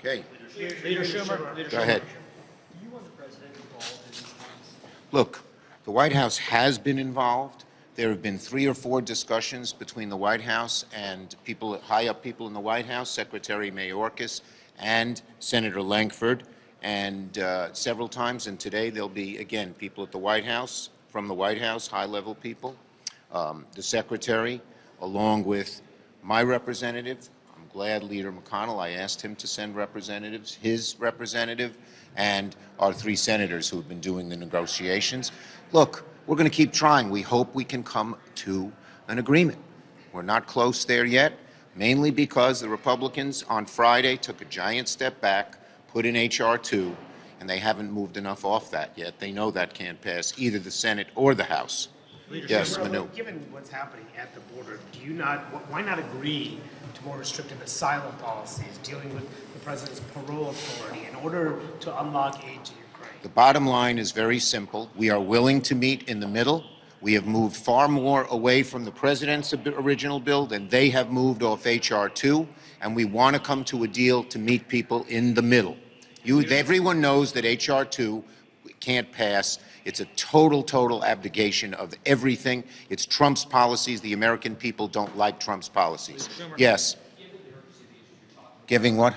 Okay. Leader Schumer. Go ahead. Do you want the president involved in these talks? Look, the White House has been involved. There have been 3 or 4 discussions between the White House and people, high up people in the White House, Secretary Mayorkas and Senator Lankford, and several times. And today there'll be, again, people at the White House, from the White House, high-level people, the Secretary, along with my representative. I'm glad Leader McConnell, I asked him to send representatives, his representative, and our 3 senators who have been doing the negotiations. Look, we're going to keep trying. We hope we can come to an agreement. We're not close there yet, mainly because the Republicans on Friday took a giant step back, put in H.R. 2, and they haven't moved enough off that yet. They know that can't pass either the Senate or the House. Yes, Manu. Given what's happening at the border, why not agree to more restrictive asylum policies dealing with the president's parole authority in order to unlock aid to Ukraine? The bottom line is very simple. We are willing to meet in the middle. We have moved far more away from the president's original bill than they have moved off H.R. 2, and we want to come to a deal to meet people in the middle. Everyone knows that H.R. 2 can't pass. It's a total abdication of everything. It's Trump's policies. The American people don't like Trump's policies. Yes. Giving what?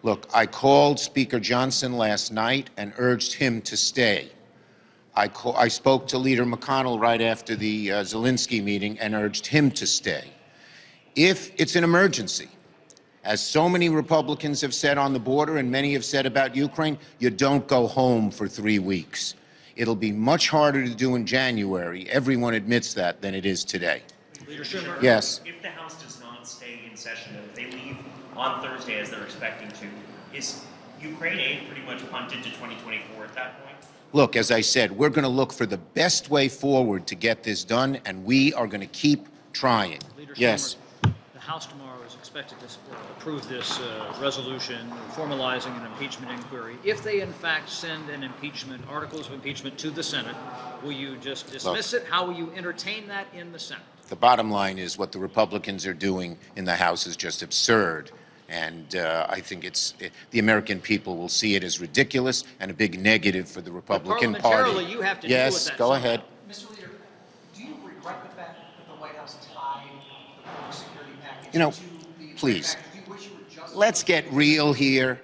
Look, I called Speaker Johnson last night and urged him to stay. I spoke to Leader McConnell right after the Zelensky meeting and urged him to stay. If it's an emergency, as so many Republicans have said on the border and many have said about Ukraine, you don't go home for 3 weeks. It'll be much harder to do in January, everyone admits that, than it is today. Leader Schumer. Yes. If the House does not stay in session, if they leave on Thursday as they're expecting to, is Ukraine aid pretty much punted to 2024 at that point? Look, as I said, we're going to look for the best way forward to get this done, and we are going to keep trying. Leader Yes. Schumer, the House tomorrow is expected to approve this resolution formalizing an impeachment inquiry. If they, in fact, send an impeachment, articles of impeachment to the Senate, will you just dismiss it? How will you entertain that in the Senate? The bottom line is what the Republicans are doing in the House is just absurd. And I think the American people will see it as ridiculous and a big negative for the Republican Party. Parliamentarily, you have to deal with that. Yes, go ahead. Mr. Leader, do you regret the fact that the White House tied the border security package You know, to the Ukraine please, package? Do you wish you were just let's get real here.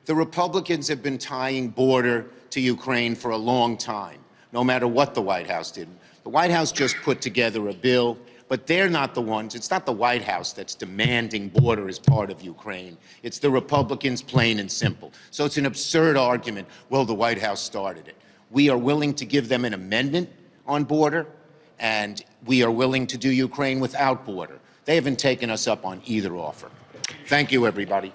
The Republicans have been tying border to Ukraine for a long time, no matter what the White House did. The White House just put together a bill, but they're not the ones. It's not the White House that's demanding border as part of Ukraine. It's the Republicans, plain and simple. So it's an absurd argument, well, the White House started it. We are willing to give them an amendment on border, and we are willing to do Ukraine without border. They haven't taken us up on either offer. Thank you, everybody.